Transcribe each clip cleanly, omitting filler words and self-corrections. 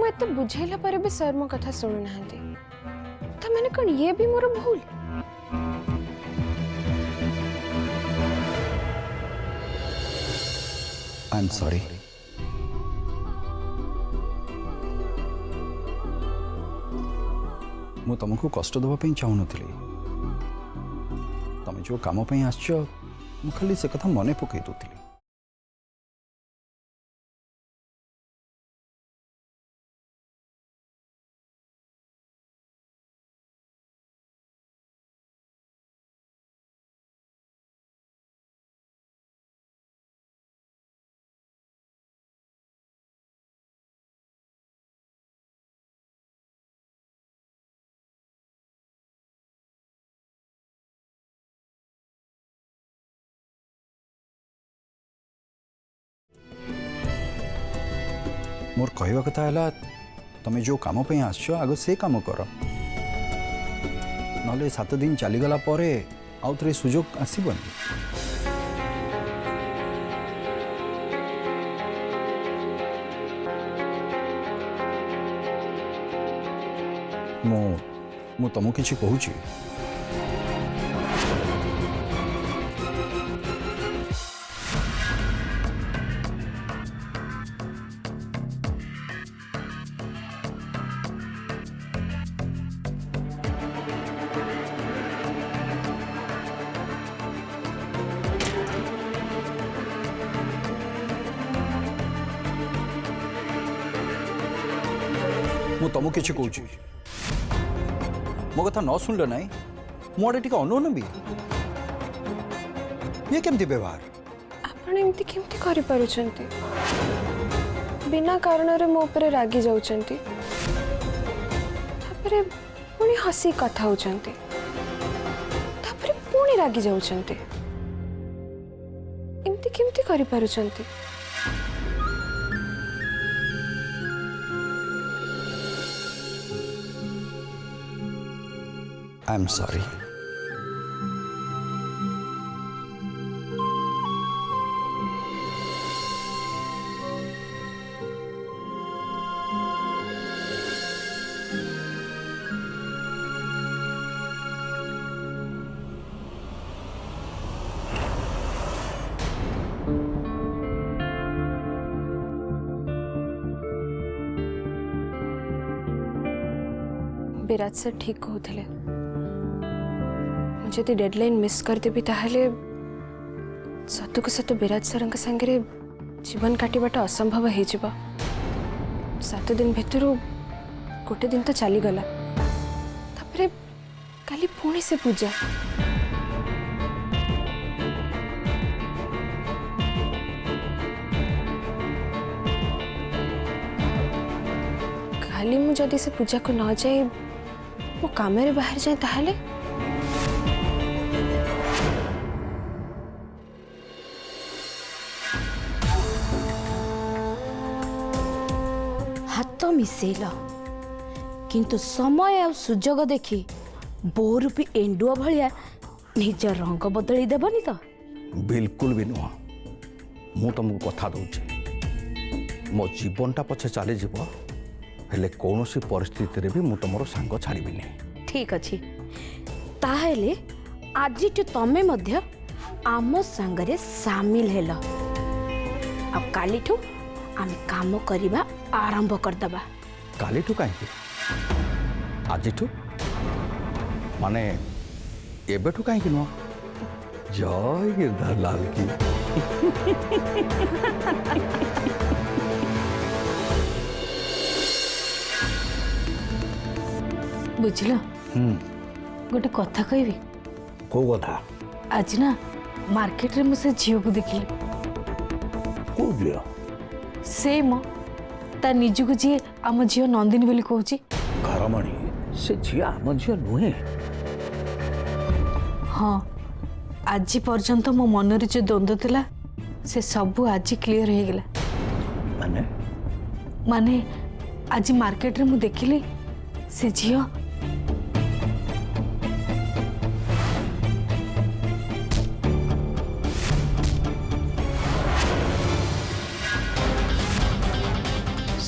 मुझे बुझेला पर भी सर मो कथा सुनु नाहंती ता माने कौन ये भी मोर भूल आई एम सॉरी मु तुमको कष्ट देवाई चाहून तुम जो कम आस खाली से कथा मन पकई दूसरी मोर कहवा कथा है तुम जो कम आस आग से कम कर ना 7 दिन चलीगला आउ थे सुजोग आसबनी मु तुमको किसी कहूँ मु तुमको किसी कहूँ मो कथा न सुनल ना मोड़े टी अनुन भी ये केमती व्यवहार आपण एमती केमती करि पारुछंती बिना कारण रे मो ऊपर रागी जाउछंती तापरे पुणी हसी कथा होछंती तापरे पुणी रागी जाउछंती एमती केमती करि पारुछंती I am sorry Virat sir ठीक कहते मुझे डेडलाइन मिस करदेवी ताहले सत को सत विराट सर संगे जीवन काटवाटा असंभव हो 7 दिन भितर गोटे दिन तो चलीगला तापरे काली पुणी से पूजा खाली मुझे से पूजा को न जाए मो काम रे बाहर जाए ताहले हाथ मिसेल किंतु समय और सुजोग देखी बोरूपी एंडुआ भलिया निज रंग बदली देबनी तो बिल्कुल भी नुह मु तुमको कथा दूची मो जीवनटा पछे चली जीव हेले कौन सी परिस्थिति रे भी मु तुमरो सांग छाड़ीबिनी ठीक अच्छी ताहले आज तमें मध्य आम सांगरे सामिल हेल आ कालीठू आम काम करवा आरंभ करदबा कालीठू कहीं आजिठू माने एबेठू कहीं नुह जय गिरधर लाल की बुझल गोटे कथा कहबी को कथा आज ना मार्केट रे मुझे झील को देखिली को झील से मो ता निजु जी आम झील नंदिनी बोली कहूची घरमणी से झील आम झील नुहे हाँ आज पर्यंत मो मन रे जो द्वंद्व थिला से सब आज क्लियर हो गला माने माने आज मार्केट रे मु देखिली से झील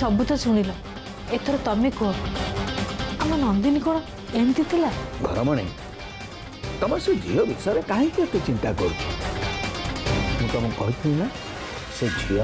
सब तो शुणिल एथर तमे कह आम नंदिनी कौन एमती थिला घरमणी तुम से झील विषय कहीं चिंता कर तुमको कही ना से झील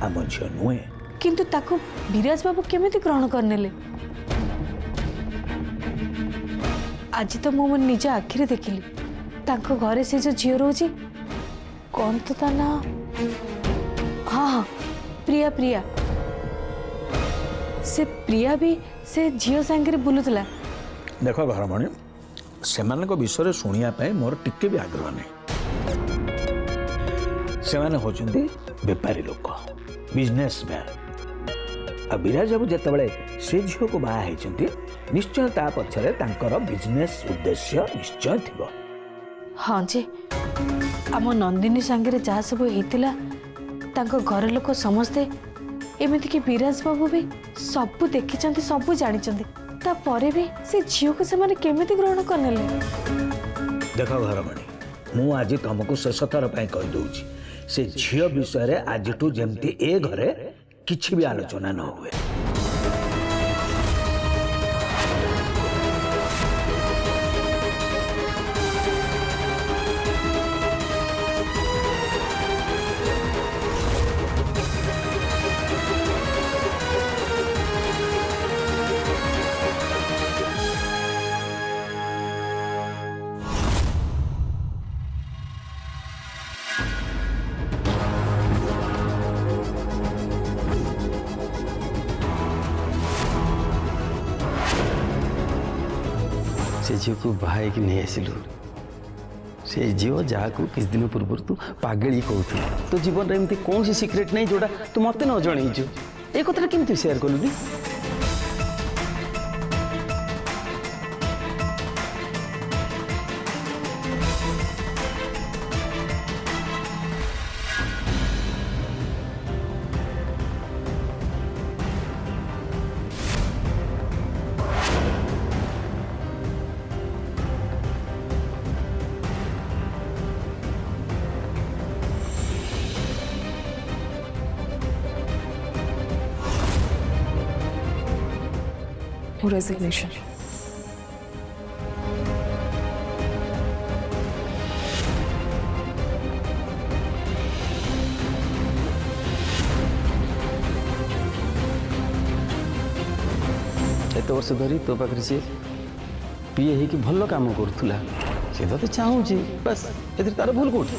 आम झील नुहे किंतु ताको विराज बाबू केमिति ग्रहण करनेले आज तो मो निज आखिरे देखिली तांको घरे से जो झील रोची कौन तो ता ना हाँ हाँ प्रिया प्रिया से प्रिया भी से झील सांगे बुलूला देख घरमणी से विषय शुणा मोर टिके भी आग्रह नहीं से होचंदी बेपारी लोक बिजनेसमैन आ विराज बाबू जिते से झील को बाहा होती निश्चय ता पछरे तांकर बिजनेस उद्देश्य निश्चय थिबो। हाँ जे आम नंदिनी सांगे जहाँ सब होता तांको घर लोक समस्ते एमती कि विराज बाबू भी सबू देखी सबू जानी तापर भी से झील को से केमिति ग्रहण करनेले देख घरमणी मु आज तुमको शेष थर कही दूची से झील विषय आज जमती ए घरे किछि भी आलोचना न हुए। से झील को बाहर की नहीं आसिलु से झील जहाँ को किस दिन पूर्व तू पागली कहू तो जीवन एमती कौन सी सिक्रेट नहीं जोड़ा तू मत न जनईचु ए कथा केमती सेयार कलु भी रेजिग्नेशन एत वर्ष धरी तो पाखे सी पीए हो भल कम करूला सी तो चाहूँ बस ए तार भूल कौटी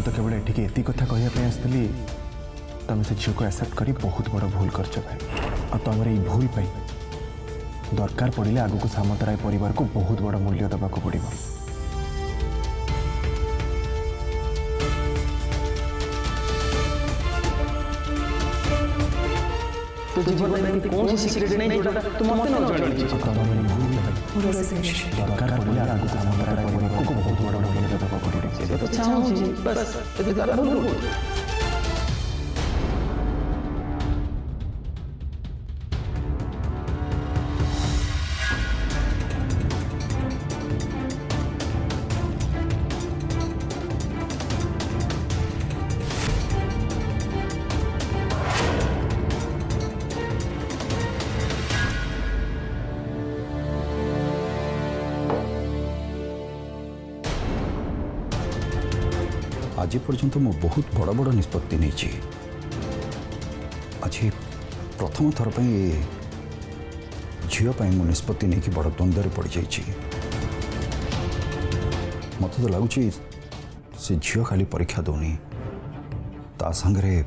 तो केवल एटिके एति कथा कहवाई आसली तुम से झील को एक्सेप्ट करी बहुत बड़ भूल करछ भाई और तुम ये भूल पाई दरकार पड़े आगु को सामंतराय परिवार को बहुत बड़ मूल्य देवाक पड़ो। तो जीवन में कौन सी सिक्रेट नहीं जोड़ा तू मत न जनईचु दरकार पड़े आगु सामंतराय परिवार को बहुत बड़ मूल्य देवाक पड़ो। तो चाहूँ बस ए तार भूल कौटी आज पर्यंत मु बहुत बड़ बड़ निष्पत्ति नहीं आज प्रथम थर झील मु निष्पत्ति नहीं कि बड़ द्वंद्व पड़ जाइए मत तो लगुच से झील खाली परीक्षा दौनी ता संगे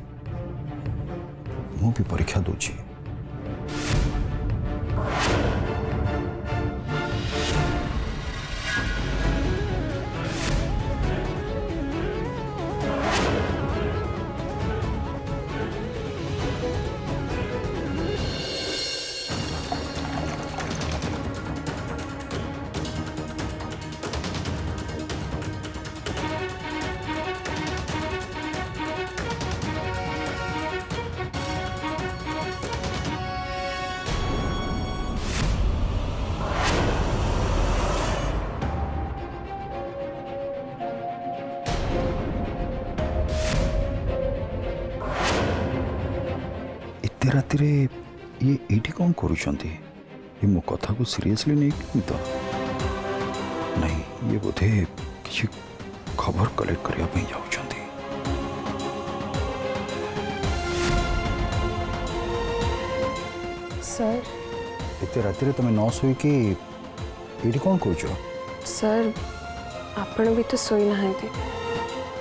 मु भी परीक्षा दूची। राति रे ये एठी कौन करूछंती? ये मो कथा को सीरियसली नहीं तो नहीं, ये बोधे किसी खबर कलेक्ट करने पे जाउछंती। सर एते राति रे तमे न सोई कि एठी कौन करूछ? सर आपण भी तो सोई नहांती।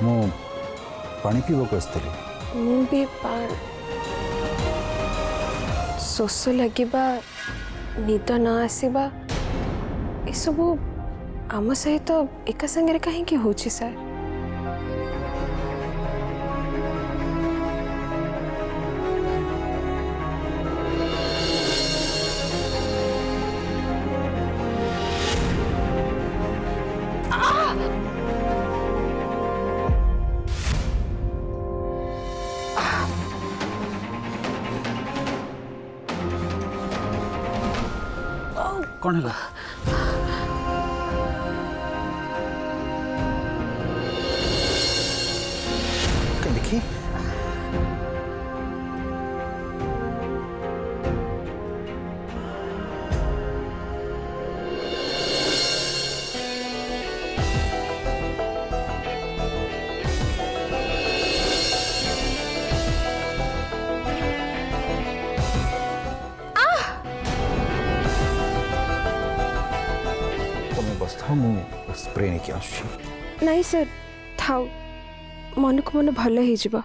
मो पानी पीबो आसतली। ମୁଁ ବି ଶୋଷ ଲାଗିବା, ନିଦ ନ ଆସିବା ଏସବୁ ଆମ ସହିତ ଏକା ସାଙ୍ଗରେ କାହିଁକି ହେଉଛି ସାର୍? कौन है? देखी बस था मु स्प्रे नहीं किया आसुची। नहीं सर थाउ, मन को मन भल हो ଯିବ।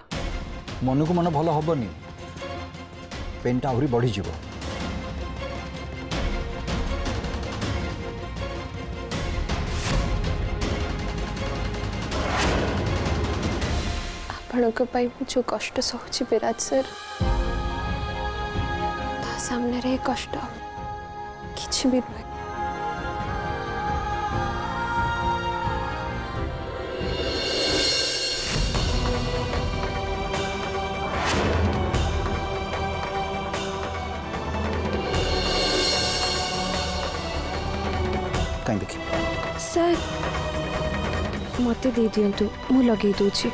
मन को मन भल हबनी, पेनटा आहुरी बढ़ी जीव। ଆପଣଙ୍କ ପାଇଁ ମୁଁ ଯୋଉ କଷ୍ଟ ସହୁଛି ବିରାଜ ସର, ତା ସାମ୍ନାରେ ଏ କଷ୍ଟ କିଛି ବି ନୁହେଁ। कहीं देखी सर मत दे दिंतु, मु लगे दूची।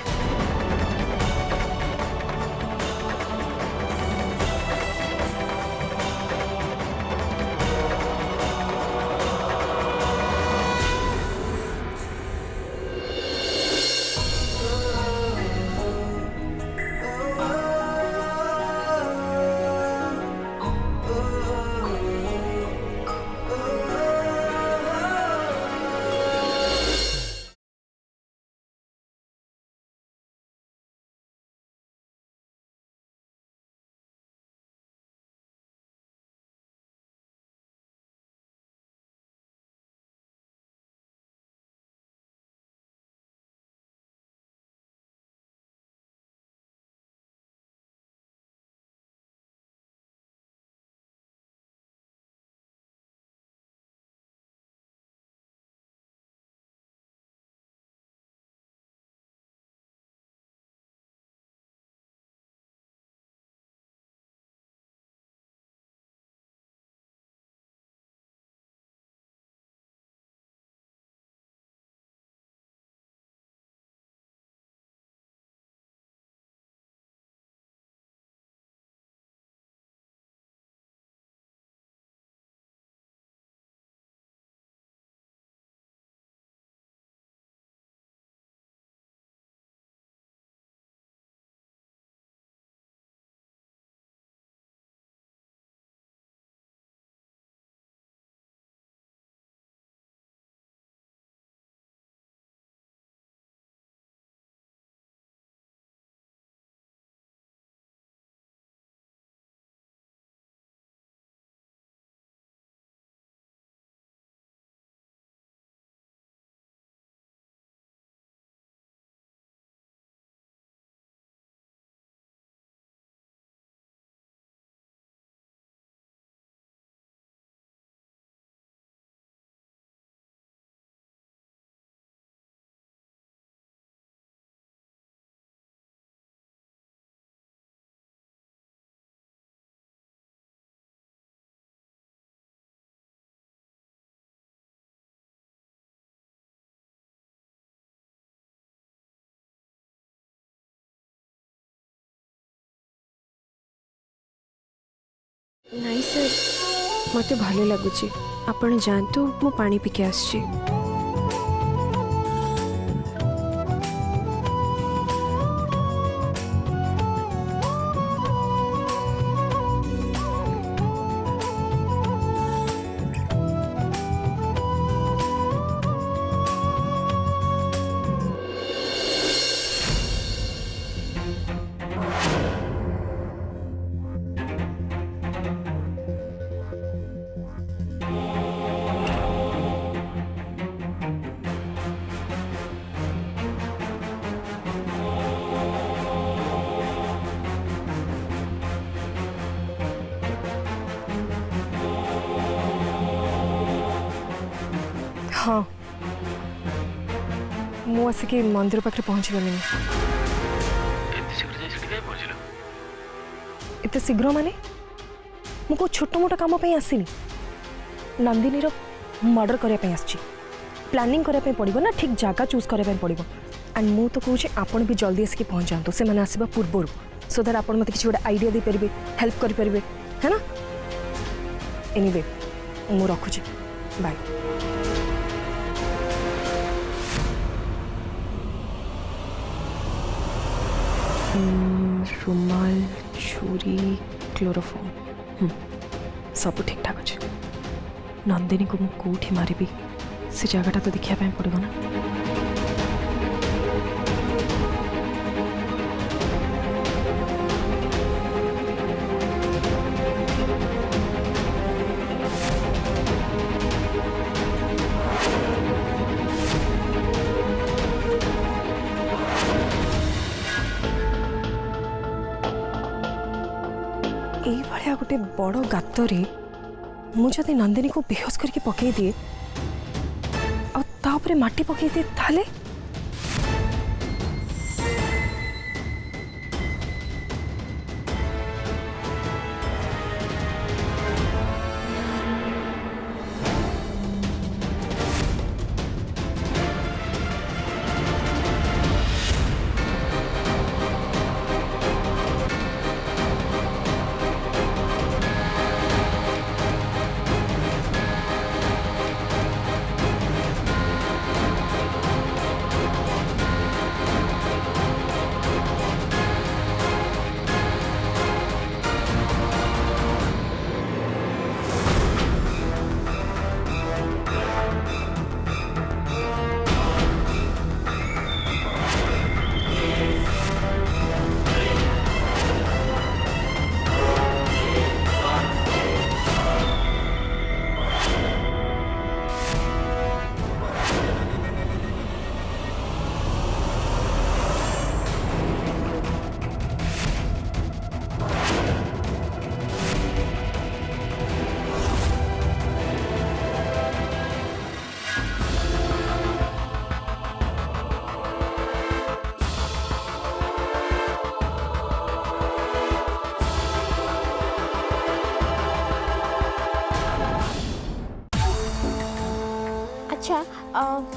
ନାଇଁ ସାର୍ ମୋତେ ଭଲ ଲାଗୁଛି ଆପଣ ଯାଆନ୍ତୁ ମୁଁ ପାଣି ପିକି ଆସିଛି। हाँ मु आसिक मंदिर पाखे पहुँची गली। एत शीघ्र माने मु को छोट मोट काम आसनी नंदिनी मर्डर करने आसी प्लानिंग करने पड़ो ना ठीक जगह चूज करने पड़ो एंड मु तो कहूँ आपण भी जल्दी आसिक पहुँच जातु से मैंने आसवा पूर्व सो दैट आप मत किसी गोटे आइडिया दे पारे हेल्प करें है ना। एनीवे मु रखुची बाय। रुमाल छुरी क्लोरोफॉर्म सब ठीक ठाक अच्छे। नंदिनी को कौटी मारि से जगटा तो देखा पड़ो ना। ये गोटे बड़ गातरे मुझे नंदिनी को बेहोश करके पकई दिए और माटी पकई दिए ताले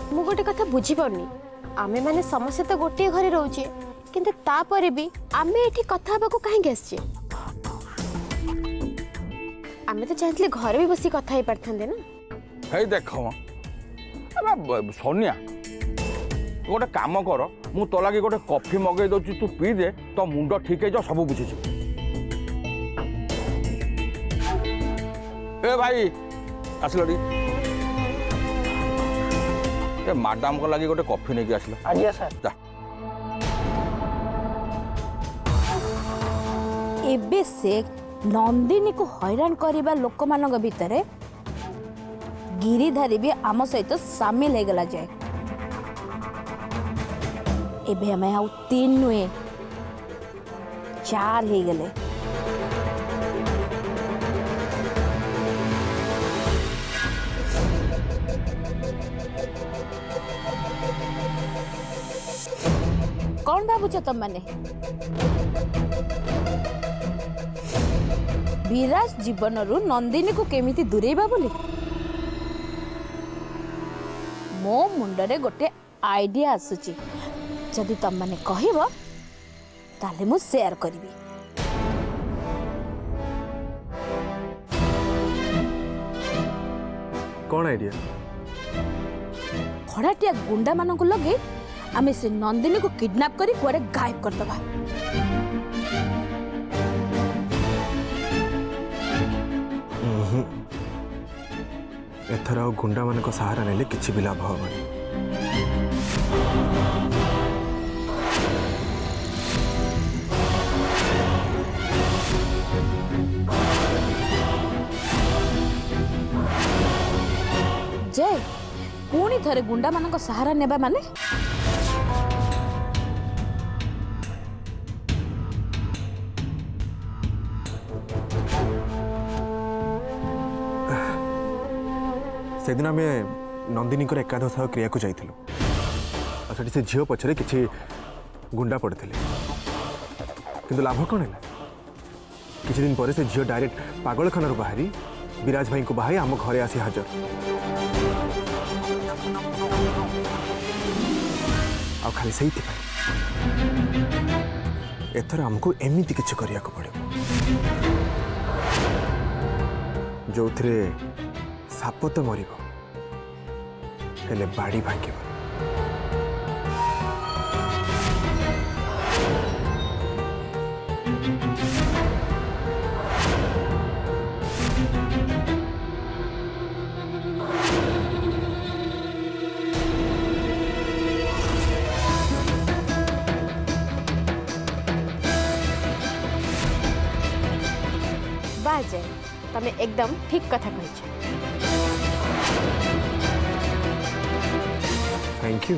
मु गोटे कथा बुझी पारनी आमे माने समस्या तो गोटे घरे रोचे किंतु तापरे भी आमे एठी कथा हबा को काहे गेसचे आमे तो चाहतले घर भी बसी कथा ही पड़थांदे ना। हे देखो अब सोनिया तू गोटे काम कर मु तो लगे गोटे कॉफी मगै दउची तू पी दे तो मुंड ठीक है जो सब बुझी ए भाई आसलडी ए मैडम को लगे गोटे कॉफी नहीं आसला। आज्ञा सर। जा एबे से नंदिनी को हैरान करबा लोक मानक भितरे गिरिधारी भी आम सहित सामिल हो गला जाए। एबे हमें आउ 3 नुए 4 हो गले। कौन भावुच तुम मैंने विराज जीवन रु नंदिनी को केमिति दूरेबा बोली मो मुंडरे गोटे आइडिया आसुची जदि तुम मैंने कहब ताले मु शेयर करिवि। कौन आइडिया भड़ाटिया गुंडा मानक लगे आमे से नंदिनी को किडनैप करी कुआडे गायब कर दबा। एथर आ गुंडा मान सहारा नेले किछि भी लाभ हबनी। जय पुणी थरे गुंडा मानक सहारा नेबा माने से दिन आम नंदिनी एकादश क्रिया को जाइलु से झील पछरे किछि गुंडा पड़ते किंतु लाभ कौन है किछि दिन पर से झील डायरेक्ट पागलखाना बाहरी विराज भाई को बाहाई आम घरे आसी हाजर। आ खाली से एथर आमको एमती किछि करिया को पड़े जो थे साप तो मर बाड़ी भांग। बाजे तमे एकदम ठीक कथा कहिछ। Thank you.